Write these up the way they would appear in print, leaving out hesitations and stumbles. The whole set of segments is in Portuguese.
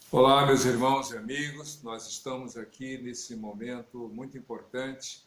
Olá, meus irmãos e amigos, nós estamos aqui nesse momento muito importante.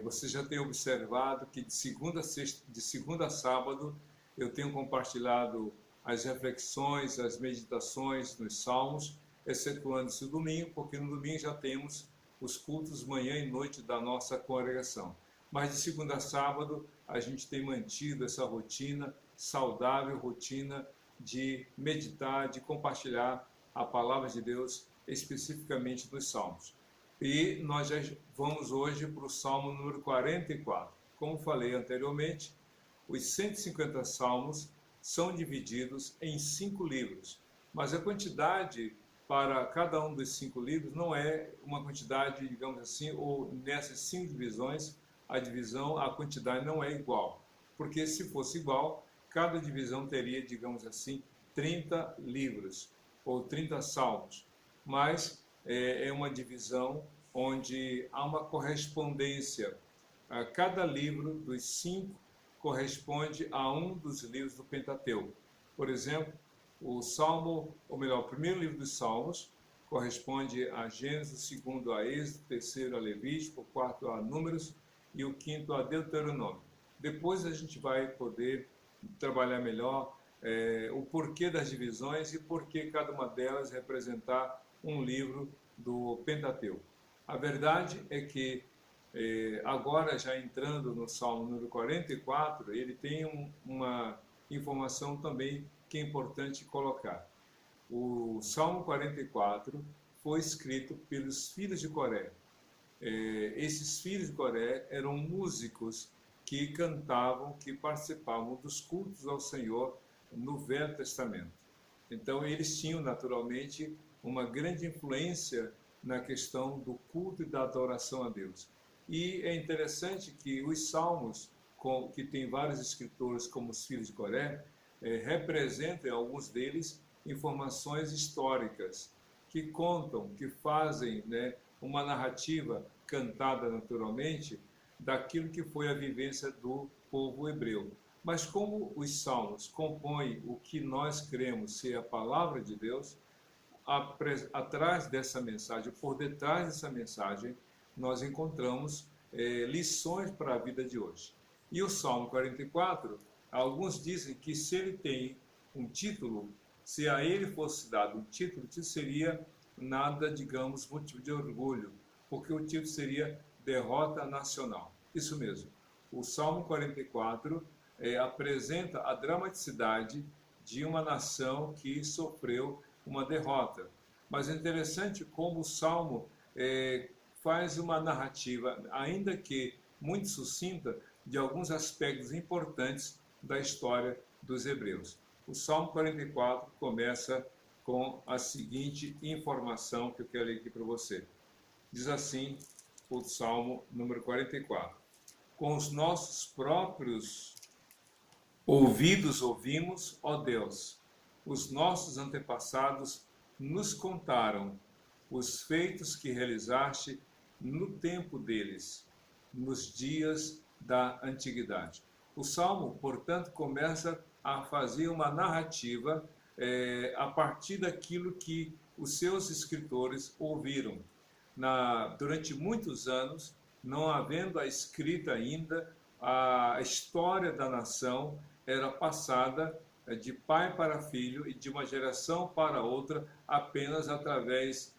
Você já tem observado que de segunda a sexta, de segunda a sábado, eu tenho compartilhado as reflexões, as meditações nos Salmos, excetuando esse domingo, porque no domingo já temos os cultos manhã e noite da nossa congregação. Mas de segunda a sábado, a gente tem mantido essa rotina, saudável rotina de meditar, de compartilhar a palavra de Deus, especificamente dos Salmos. E nós já vamos hoje para o Salmo número 44. Como falei anteriormente, os 150 Salmos são divididos em 5 livros, mas a quantidade para cada um dos 5 livros não é uma quantidade, digamos assim, ou nessas 5 divisões, a quantidade não é igual, porque se fosse igual, cada divisão teria, digamos assim, 30 livros ou 30 salmos, mas é uma divisão onde há uma correspondência. Cada livro dos 5 corresponde a um dos livros do Pentateuco. Por exemplo, o Salmo, ou melhor, o primeiro livro dos Salmos corresponde a Gênesis, o segundo a Êxodo, o terceiro a Levítico, o quarto a Números e o quinto a Deuteronômio. Depois a gente vai poder trabalhar melhor o porquê das divisões e por que cada uma delas representar um livro do Pentateuco. A verdade é que agora, já entrando no Salmo número 44, ele tem uma informação também que é importante colocar. O Salmo 44 foi escrito pelos filhos de Coré. Esses filhos de Coré eram músicos que cantavam, que participavam dos cultos ao Senhor no Velho Testamento. Então, eles tinham naturalmente uma grande influência na questão do culto e da adoração a Deus. E é interessante que os salmos, que tem vários escritores como os filhos de Coré, representam, alguns deles, informações históricas que contam, que fazem, né, uma narrativa cantada naturalmente daquilo que foi a vivência do povo hebreu. Mas como os salmos compõem o que nós cremos ser a palavra de Deus, atrás dessa mensagem, por detrás dessa mensagem, nós encontramos lições para a vida de hoje. E o Salmo 44, alguns dizem que se ele tem um título, se a ele fosse dado um título, isso seria nada, digamos, motivo de orgulho, porque o título seria Derrota Nacional. Isso mesmo. O Salmo 44 apresenta a dramaticidade de uma nação que sofreu uma derrota. Mas é interessante como o Salmo faz uma narrativa, ainda que muito sucinta, de alguns aspectos importantes da história dos hebreus. O Salmo 44 começa com a seguinte informação que eu quero ler aqui para você. Diz assim o Salmo número 44. Com os nossos próprios ouvidos ouvimos, ó Deus, os nossos antepassados nos contaram os feitos que realizaste no tempo deles, nos dias da antiguidade. O Salmo, portanto, começa a fazer uma narrativa a partir daquilo que os seus escritores ouviram. Durante muitos anos, não havendo a escrita ainda, a história da nação era passada de pai para filho e de uma geração para outra apenas através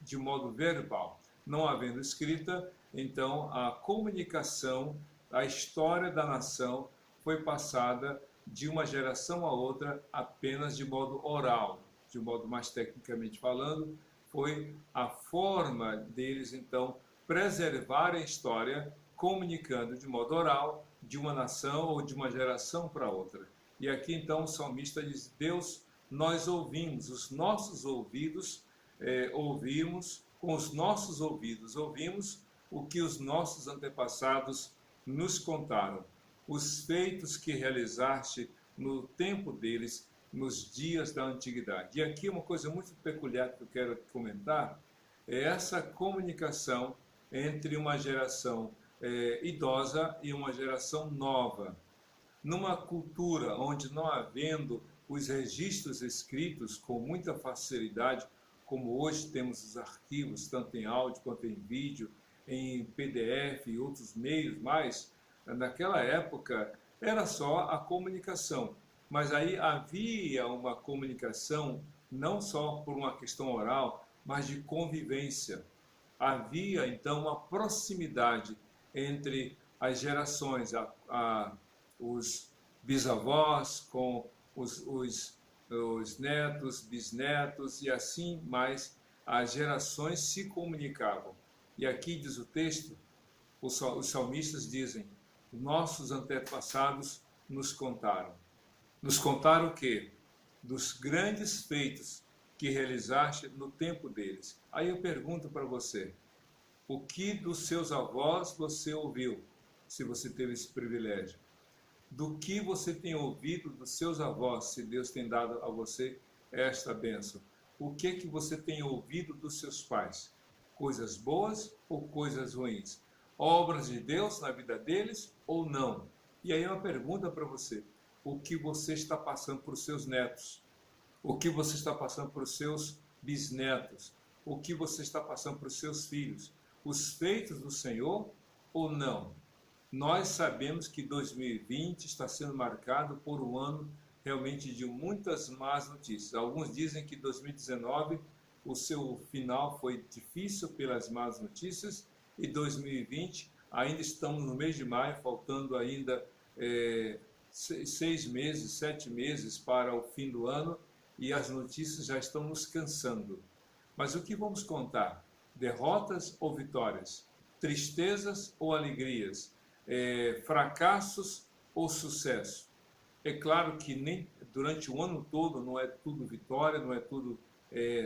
de modo verbal. Não havendo escrita, então a comunicação, a história da nação foi passada de uma geração a outra apenas de modo oral, de modo mais tecnicamente falando, foi a forma deles então preservarem a história, comunicando de modo oral de uma nação ou de uma geração para outra. E aqui então o salmista diz: Deus, nós ouvimos, os nossos ouvidos ouvimos, com os nossos ouvidos ouvimos o que os nossos antepassados nos contaram, os feitos que realizaste no tempo deles, nos dias da antiguidade. E aqui uma coisa muito peculiar que eu quero comentar é essa comunicação entre uma geração idosa e uma geração nova. Numa cultura onde não havendo os registros escritos com muita facilidade, como hoje temos os arquivos, tanto em áudio quanto em vídeo, em PDF e outros meios mais. Naquela época era só a comunicação, mas aí havia uma comunicação não só por uma questão oral, mas de convivência. Havia então uma proximidade entre as gerações, os bisavós com os netos, bisnetos e assim mais, as gerações se comunicavam. E aqui diz o texto, os salmistas dizem: nossos antepassados nos contaram. Nos contaram o quê? Dos grandes feitos que realizaste no tempo deles. Aí eu pergunto para você, o que dos seus avós você ouviu, se você teve esse privilégio? Do que você tem ouvido dos seus avós, se Deus tem dado a você esta bênção? O que você tem ouvido dos seus pais? Coisas boas ou coisas ruins? Obras de Deus na vida deles ou não? E aí uma pergunta para você, o que você está passando para os seus netos? O que você está passando para os seus bisnetos? O que você está passando para os seus filhos? Os feitos do Senhor ou não? Nós sabemos que 2020 está sendo marcado por um ano realmente de muitas más notícias. Alguns dizem que 2019, o seu final foi difícil pelas más notícias, e 2020, ainda estamos no mês de maio, faltando ainda 6 meses, 7 meses para o fim do ano, e as notícias já estão nos cansando. Mas o que vamos contar? Derrotas ou vitórias? Tristezas ou alegrias? Fracassos ou sucesso? É claro que nem durante o ano todo não é tudo vitória, não é tudo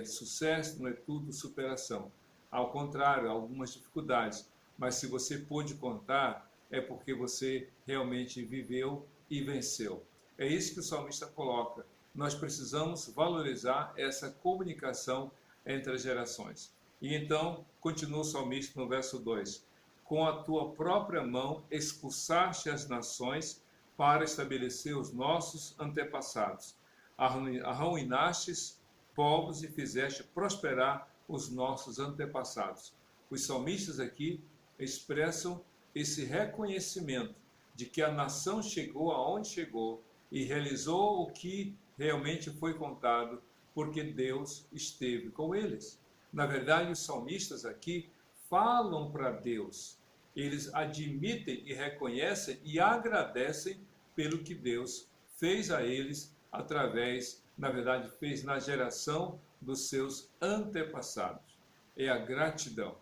sucesso, não é tudo superação. Ao contrário, algumas dificuldades. Mas se você pôde contar, é porque você realmente viveu e venceu. É isso que o salmista coloca. Nós precisamos valorizar essa comunicação entre as gerações. E então, continua o salmista no verso 2. Com a tua própria mão expulsaste as nações para estabelecer os nossos antepassados. Arruinastes povos e fizeste prosperar os nossos antepassados. Os salmistas aqui expressam esse reconhecimento de que a nação chegou aonde chegou e realizou o que realmente foi contado, porque Deus esteve com eles. Na verdade, os salmistas aqui falam para Deus. Eles admitem e reconhecem e agradecem pelo que Deus fez a eles através, na verdade, fez na geração dos seus antepassados. É a gratidão.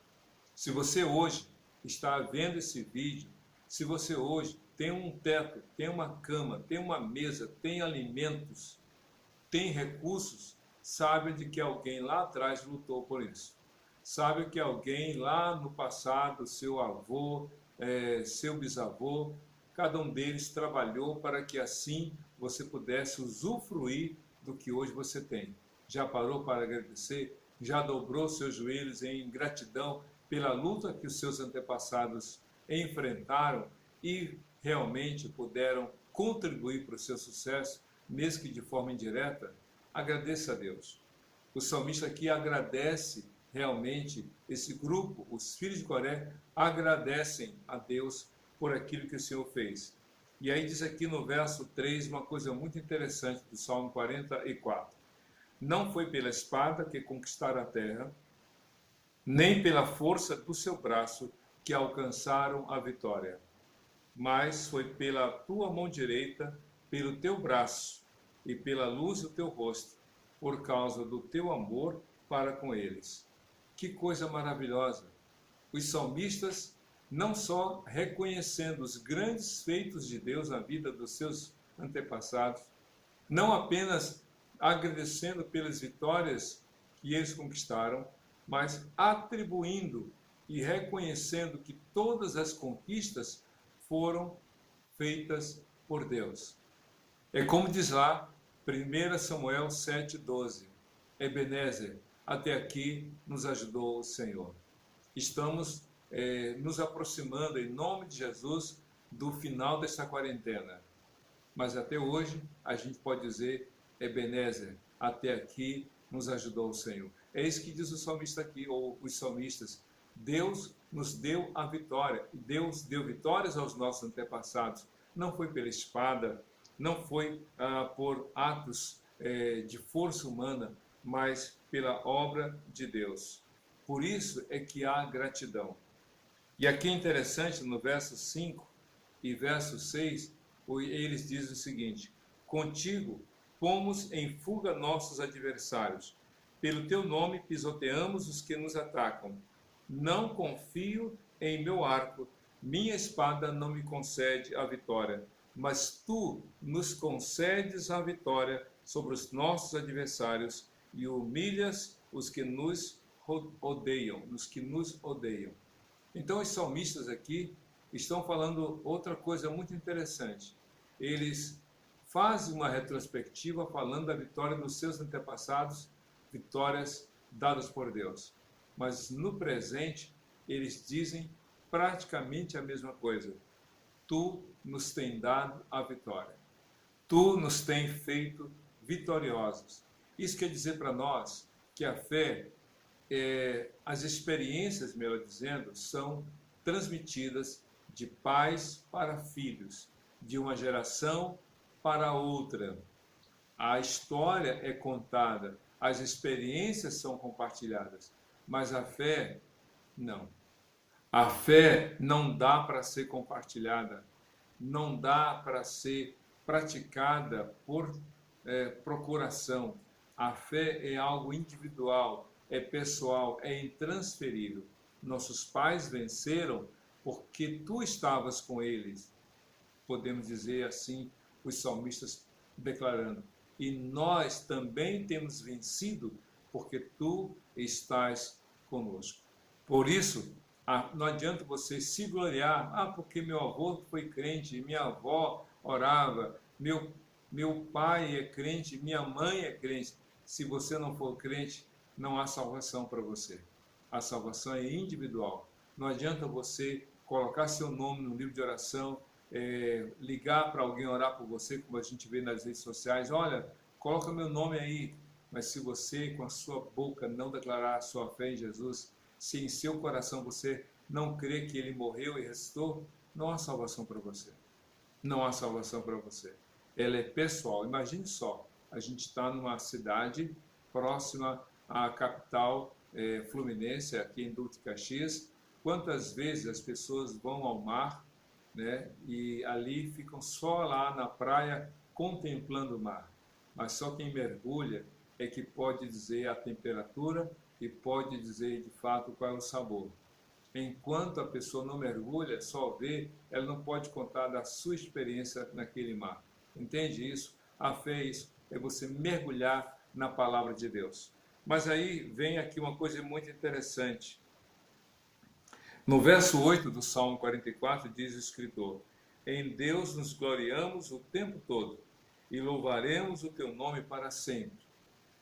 Se você hoje está vendo esse vídeo, se você hoje tem um teto, tem uma cama, tem uma mesa, tem alimentos, tem recursos, sabe de que alguém lá atrás lutou por isso. Sabe que alguém lá no passado, seu avô, seu bisavô, cada um deles trabalhou para que assim você pudesse usufruir do que hoje você tem. Já parou para agradecer? Já dobrou seus joelhos em gratidão pela luta que os seus antepassados enfrentaram e realmente puderam contribuir para o seu sucesso, mesmo que de forma indireta? Agradeça a Deus. O salmista aqui agradece realmente, esse grupo, os filhos de Coré, agradecem a Deus por aquilo que o Senhor fez. E aí diz aqui no verso 3 uma coisa muito interessante do Salmo 44. Não foi pela espada que conquistaram a terra, nem pela força do seu braço que alcançaram a vitória, mas foi pela tua mão direita, pelo teu braço e pela luz do teu rosto, por causa do teu amor para com eles. Que coisa maravilhosa! Os salmistas não só reconhecendo os grandes feitos de Deus na vida dos seus antepassados, não apenas agradecendo pelas vitórias que eles conquistaram, mas atribuindo e reconhecendo que todas as conquistas foram feitas por Deus. É como diz lá, 1 Samuel 7,12, Ebenezer, até aqui nos ajudou o Senhor. Estamos nos aproximando, em nome de Jesus, do final dessa quarentena. Mas até hoje, a gente pode dizer Ebenezer, até aqui nos ajudou o Senhor. É isso que diz o salmista aqui, ou os salmistas. Deus nos deu a vitória. Deus deu vitórias aos nossos antepassados. Não foi pela espada, não foi por atos de força humana, mas pela obra de Deus. Por isso é que há gratidão. E aqui é interessante, no verso 5 e verso 6, eles dizem o seguinte: contigo pomos em fuga nossos adversários, pelo teu nome pisoteamos os que nos atacam. Não confio em meu arco, minha espada não me concede a vitória, mas tu nos concedes a vitória sobre os nossos adversários e humilhas os que nos odeiam, Então os salmistas aqui estão falando outra coisa muito interessante. Eles fazem uma retrospectiva falando da vitória dos seus antepassados, vitórias dadas por Deus. Mas no presente, eles dizem praticamente a mesma coisa. Tu nos tem dado a vitória. Tu nos tem feito vitoriosos. Isso quer dizer para nós que a fé, as experiências, melhor dizendo, são transmitidas de pais para filhos, de uma geração para outra. A história é contada, as experiências são compartilhadas, mas a fé, não. A fé não dá para ser compartilhada, não dá para ser praticada por procuração. A fé é algo individual, é pessoal, é intransferível. Nossos pais venceram porque tu estavas com eles. Podemos dizer assim, os salmistas declarando. E nós também temos vencido porque tu estás conosco. Por isso, não adianta você se gloriar, porque meu avô foi crente, minha avó orava, meu pai é crente, minha mãe é crente. Se você não for crente, não há salvação para você. A salvação é individual. Não adianta você colocar seu nome no livro de oração, ligar para alguém orar por você, como a gente vê nas redes sociais. Olha, coloca meu nome aí. Mas se você, com a sua boca, não declarar a sua fé em Jesus, se em seu coração você não crê que ele morreu e ressuscitou, não há salvação para você. Não há salvação para você. Ela é pessoal. Imagine só, a gente está numa cidade próxima à capital fluminense, aqui em Duque de Caxias. Quantas vezes as pessoas vão ao mar, né, e ali ficam só lá na praia contemplando o mar. Mas só quem mergulha é que pode dizer a temperatura e pode dizer de fato qual é o sabor. Enquanto a pessoa não mergulha, só vê, ela não pode contar da sua experiência naquele mar. Entende isso? A fé é isso, é você mergulhar na palavra de Deus. Mas aí vem aqui uma coisa muito interessante. No verso 8 do Salmo 44 diz o escritor: em Deus nos gloriamos o tempo todo e louvaremos o teu nome para sempre.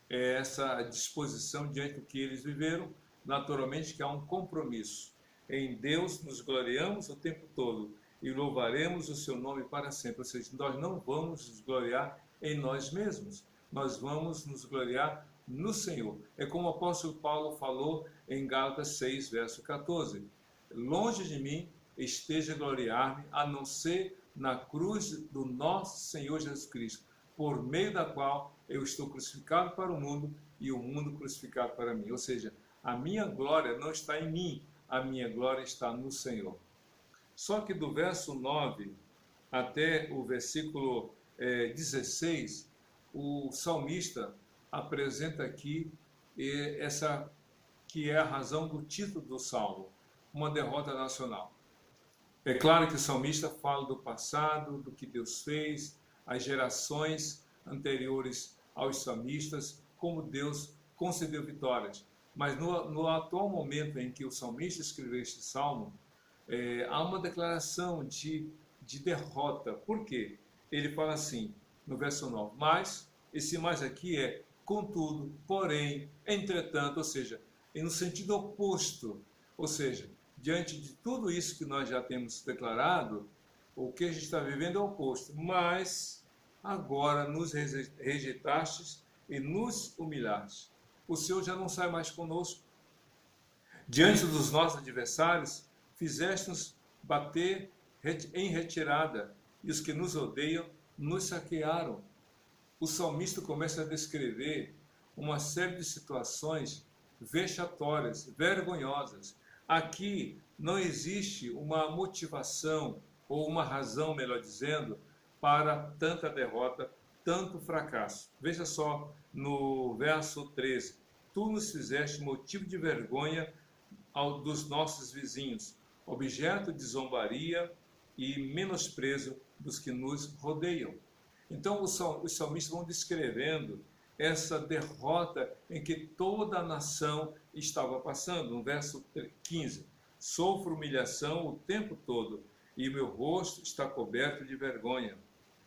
É essa disposição diante do que eles viveram, naturalmente que há um compromisso. Em Deus nos gloriamos o tempo todo e louvaremos o seu nome para sempre. Ou seja, nós não vamos nos gloriar em nós mesmos, nós vamos nos gloriar no Senhor. É como o apóstolo Paulo falou em Gálatas 6, verso 14. Longe de mim esteja gloriar-me, a não ser na cruz do nosso Senhor Jesus Cristo, por meio da qual eu estou crucificado para o mundo e o mundo crucificado para mim. Ou seja, a minha glória não está em mim, a minha glória está no Senhor. Só que do verso 9 até o versículo 16, o salmista apresenta aqui essa que é a razão do título do salmo, uma derrota nacional. É claro que o salmista fala do passado, do que Deus fez, as gerações anteriores aos salmistas, como Deus concedeu vitórias. Mas no atual momento em que o salmista escreveu este salmo, há uma declaração de derrota. Por quê? Ele fala assim, no verso 9, mas, esse mais aqui é contudo, porém, entretanto, ou seja, no sentido oposto, ou seja, diante de tudo isso que nós já temos declarado, o que a gente está vivendo é o oposto, mas agora nos rejeitastes e nos humilhaste. O Senhor já não sai mais conosco. Diante dos nossos adversários, fizeste-nos bater em retirada, e os que nos odeiam nos saquearam. O salmista começa a descrever uma série de situações vexatórias, vergonhosas. Aqui não existe uma motivação, ou uma razão, melhor dizendo, para tanta derrota, tanto fracasso. Veja só no verso 13. Tu nos fizeste motivo de vergonha dos nossos vizinhos, objeto de zombaria e menosprezo dos que nos rodeiam. Então os salmistas vão descrevendo essa derrota em que toda a nação estava passando. No verso 15, sofro humilhação o tempo todo, e meu rosto está coberto de vergonha,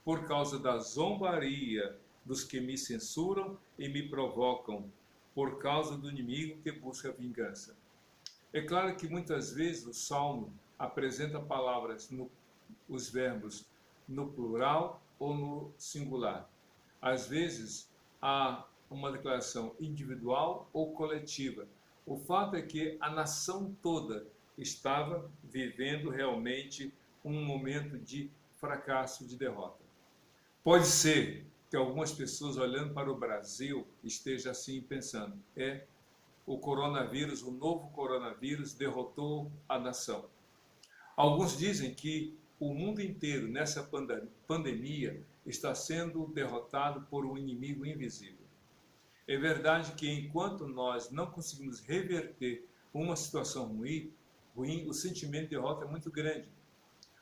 por causa da zombaria dos que me censuram e me provocam, por causa do inimigo que busca vingança. É claro que muitas vezes o Salmo apresenta palavras, os verbos no plural ou no singular. Às vezes há uma declaração individual ou coletiva. O fato é que a nação toda estava vivendo realmente um momento de fracasso, de derrota. Pode ser que algumas pessoas olhando para o Brasil estejam assim pensando, o coronavírus, o novo coronavírus derrotou a nação. Alguns dizem que o mundo inteiro nessa pandemia está sendo derrotado por um inimigo invisível. É verdade que enquanto nós não conseguimos reverter uma situação ruim, o sentimento de derrota é muito grande.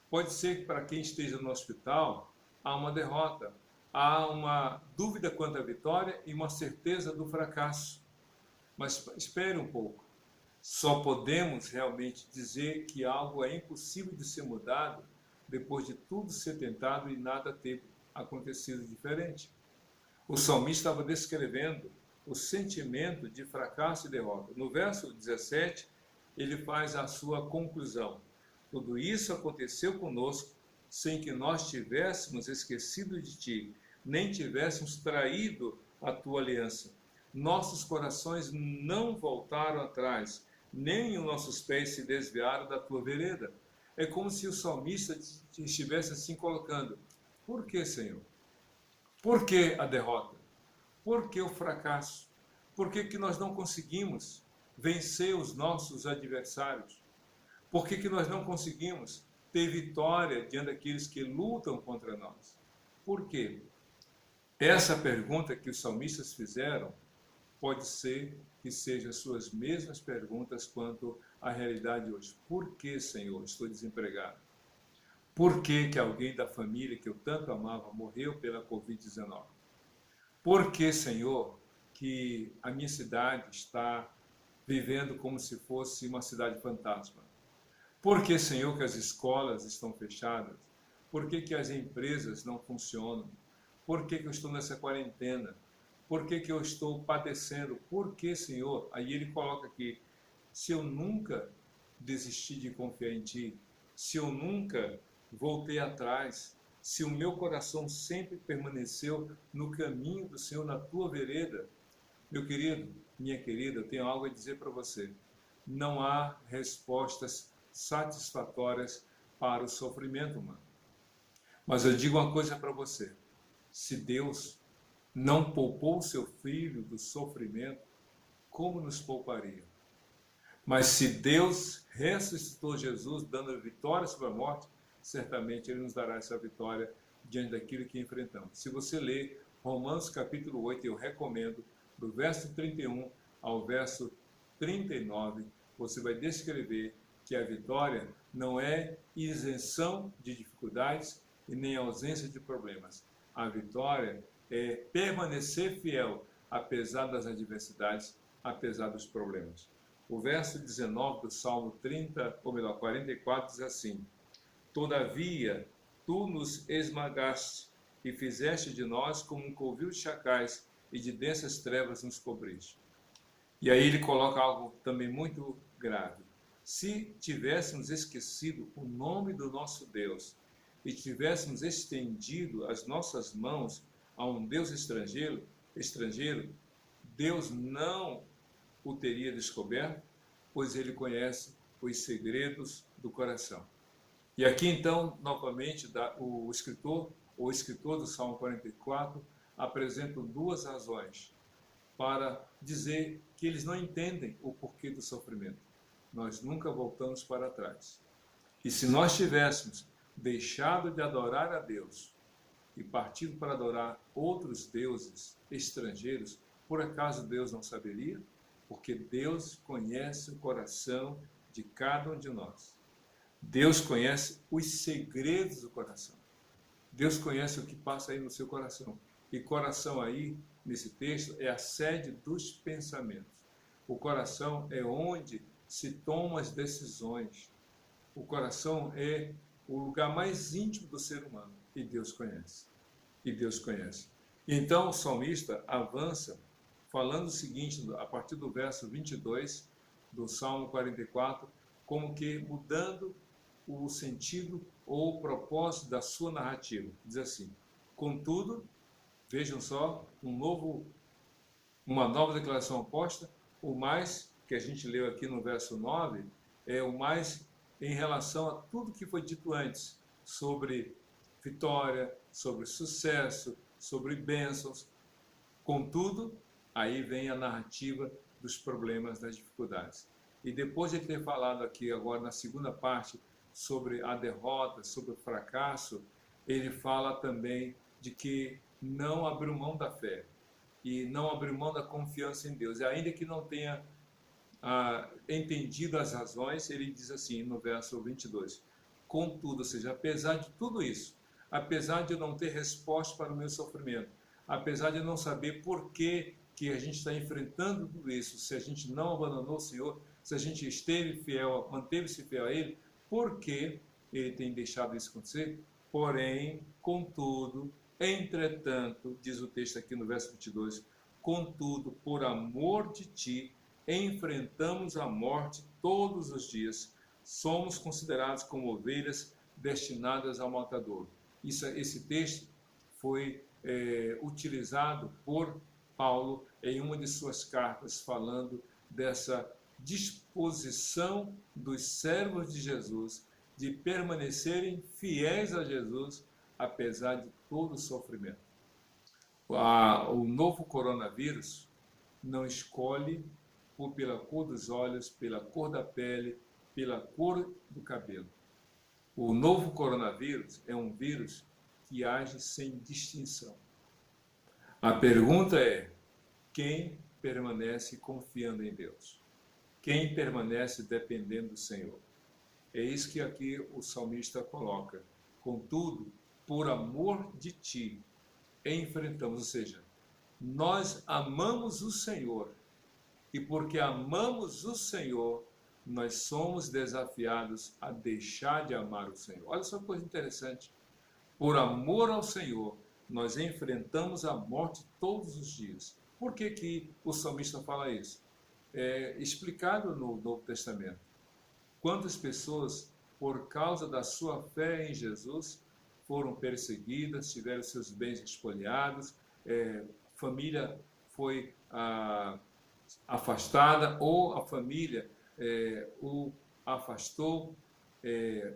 Pode ser que para quem esteja no hospital, há uma derrota, há uma dúvida quanto à vitória e uma certeza do fracasso. Mas espere um pouco. Só podemos realmente dizer que algo é impossível de ser mudado depois de tudo ser tentado e nada ter acontecido diferente. O salmista estava descrevendo o sentimento de fracasso e derrota. No verso 17, ele faz a sua conclusão. Tudo isso aconteceu conosco sem que nós tivéssemos esquecido de ti, nem tivéssemos traído a tua aliança. Nossos corações não voltaram atrás, nem os nossos pés se desviaram da tua vereda. É como se o salmista estivesse assim colocando: por que, Senhor? Por que a derrota? Por que o fracasso? Por que nós não conseguimos vencer os nossos adversários? Por que nós não conseguimos ter vitória diante daqueles que lutam contra nós? Por quê? Essa pergunta que os salmistas fizeram pode ser que sejam as suas mesmas perguntas quanto à realidade hoje. Por que, Senhor, estou desempregado? Por que alguém da família que eu tanto amava morreu pela Covid-19? Por que, Senhor, que a minha cidade está vivendo como se fosse uma cidade fantasma? Por que, Senhor, que as escolas estão fechadas? Por que as empresas não funcionam? Por que eu estou nessa quarentena? Por que eu estou padecendo? Por que, Senhor? Aí ele coloca aqui, se eu nunca desisti de confiar em Ti, se eu nunca voltei atrás, se o meu coração sempre permaneceu no caminho do Senhor, na Tua vereda, meu querido, minha querida, eu tenho algo a dizer para você. Não há respostas satisfatórias para o sofrimento humano. Mas eu digo uma coisa para você, se Deus não poupou seu filho do sofrimento, como nos pouparia? Mas se Deus ressuscitou Jesus, dando vitória sobre a morte, certamente Ele nos dará essa vitória diante daquilo que enfrentamos. Se você ler Romanos capítulo 8, eu recomendo, do verso 31 ao verso 39, você vai descrever que a vitória não é isenção de dificuldades e nem ausência de problemas. A vitória é permanecer fiel, apesar das adversidades, apesar dos problemas. O verso 19 do Salmo 44 diz assim: Todavia, tu nos esmagaste e fizeste de nós como um covil de chacais e de densas trevas nos cobriste. E aí ele coloca algo também muito grave. Se tivéssemos esquecido o nome do nosso Deus e tivéssemos estendido as nossas mãos a um Deus estrangeiro, Deus não o teria descoberto, pois ele conhece os segredos do coração. E aqui então, novamente, o escritor do Salmo 44 apresenta duas razões para dizer que eles não entendem o porquê do sofrimento. Nós nunca voltamos para trás. E se nós tivéssemos deixado de adorar a Deus e partido para adorar outros deuses estrangeiros, por acaso Deus não saberia? Porque Deus conhece o coração de cada um de nós. Deus conhece os segredos do coração. Deus conhece o que passa aí no seu coração. E coração aí, nesse texto, é a sede dos pensamentos. O coração é onde se tomam as decisões. O coração é o lugar mais íntimo do ser humano. E Deus conhece. E Deus conhece. Então o salmista avança falando o seguinte, a partir do verso 22 do Salmo 44, como que mudando o sentido ou o propósito da sua narrativa. Diz assim: contudo, vejam só, uma nova declaração oposta, o mais, que a gente leu aqui no verso 9, é o mais em relação a tudo que foi dito antes, sobre vitória, sobre sucesso, sobre bênçãos. Contudo, aí vem a narrativa dos problemas, das dificuldades. E depois de ter falado aqui agora na segunda parte sobre a derrota, sobre o fracasso, ele fala também de que não abriu mão da fé e não abriu mão da confiança em Deus. E ainda que não tenha entendido as razões, ele diz assim no verso 22, contudo, ou seja, apesar de tudo isso, apesar de eu não ter resposta para o meu sofrimento, apesar de eu não saber por que a gente está enfrentando tudo isso, se a gente não abandonou o Senhor, se a gente esteve fiel, manteve-se fiel a Ele, por que Ele tem deixado isso acontecer? Porém, contudo, entretanto, diz o texto aqui no verso 22, contudo, por amor de Ti, enfrentamos a morte todos os dias, somos considerados como ovelhas destinadas ao matadouro. Esse texto foi utilizado por Paulo em uma de suas cartas, falando dessa disposição dos servos de Jesus de permanecerem fiéis a Jesus, apesar de todo o sofrimento. O novo coronavírus não escolhe pela cor dos olhos, pela cor da pele, pela cor do cabelo. O novo coronavírus é um vírus que age sem distinção. A pergunta é: quem permanece confiando em Deus? Quem permanece dependendo do Senhor? É isso que aqui o salmista coloca. Contudo, por amor de Ti, enfrentamos. Ou seja, nós amamos o Senhor. E porque amamos o Senhor, nós somos desafiados a deixar de amar o Senhor. Olha só que coisa interessante. Por amor ao Senhor, nós enfrentamos a morte todos os dias. Por que o salmista fala isso? É explicado no Novo Testamento. Quantas pessoas, por causa da sua fé em Jesus, foram perseguidas, tiveram seus bens espoliados, família foi afastada ou a família o afastou,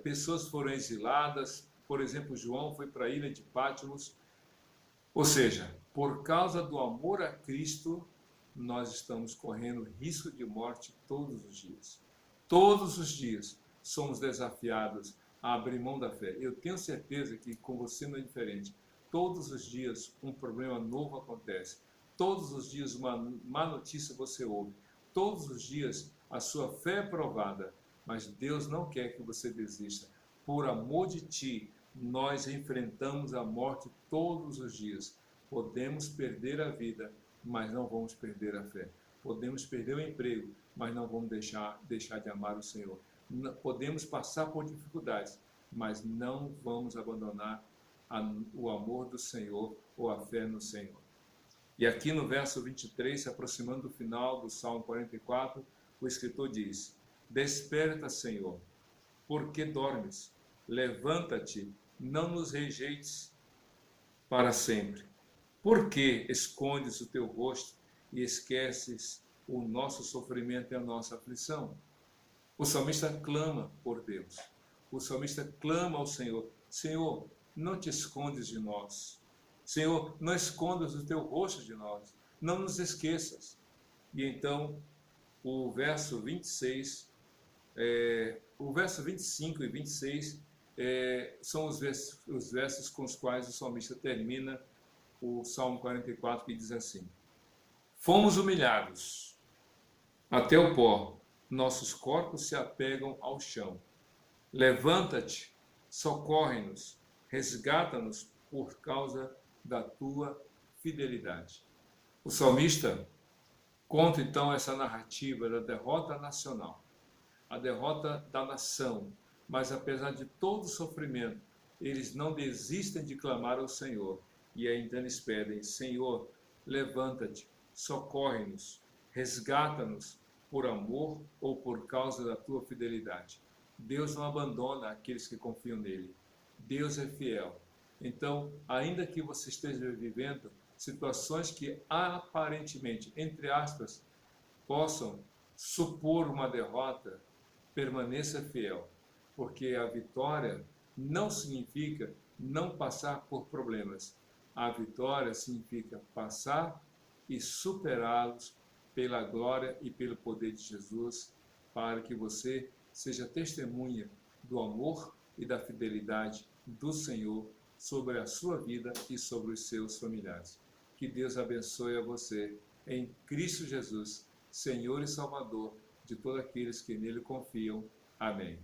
pessoas foram exiladas. Por exemplo, João foi para a ilha de Patmos. Ou seja, por causa do amor a Cristo, nós estamos correndo risco de morte todos os dias. Todos os dias somos desafiados a abrir mão da fé. Eu tenho certeza que com você não é diferente. Todos os dias um problema novo acontece. Todos os dias uma má notícia você ouve. Todos os dias a sua fé é provada. Mas Deus não quer que você desista. Por amor de Ti, nós enfrentamos a morte todos os dias. Podemos perder a vida, mas não vamos perder a fé. Podemos perder o emprego, mas não vamos deixar de amar o Senhor. Podemos passar por dificuldades, mas não vamos abandonar o amor do Senhor ou a fé no Senhor. E aqui no verso 23, se aproximando do final do Salmo 44, o escritor diz: Desperta, Senhor, porque dormes? Levanta-te não nos rejeites para sempre. Por que escondes o teu rosto e esqueces o nosso sofrimento e a nossa aflição? O salmista clama por Deus. O salmista clama ao Senhor: Senhor, não te escondes de nós. Senhor, não escondas o teu rosto de nós. Não nos esqueças. E então, o verso 26, o verso 25 e 26 são os versos com os quais o salmista termina o Salmo 44, que diz assim: Fomos humilhados até o pó, nossos corpos se apegam ao chão. Levanta-te, socorre-nos, resgata-nos por causa da tua fidelidade. O salmista conta então essa narrativa da derrota nacional, a derrota da nação, mas apesar de todo o sofrimento, eles não desistem de clamar ao Senhor. E ainda eles pedem: Senhor, levanta-te, socorre-nos, resgata-nos por amor ou por causa da tua fidelidade. Deus não abandona aqueles que confiam nele. Deus é fiel. Então, ainda que você esteja vivendo situações que aparentemente, entre aspas, possam supor uma derrota, permaneça fiel, porque a vitória não significa não passar por problemas. A vitória significa passar e superá-los pela glória e pelo poder de Jesus, para que você seja testemunha do amor e da fidelidade do Senhor sobre a sua vida e sobre os seus familiares. Que Deus abençoe a você em Cristo Jesus, Senhor e Salvador de todos aqueles que nele confiam. Amém.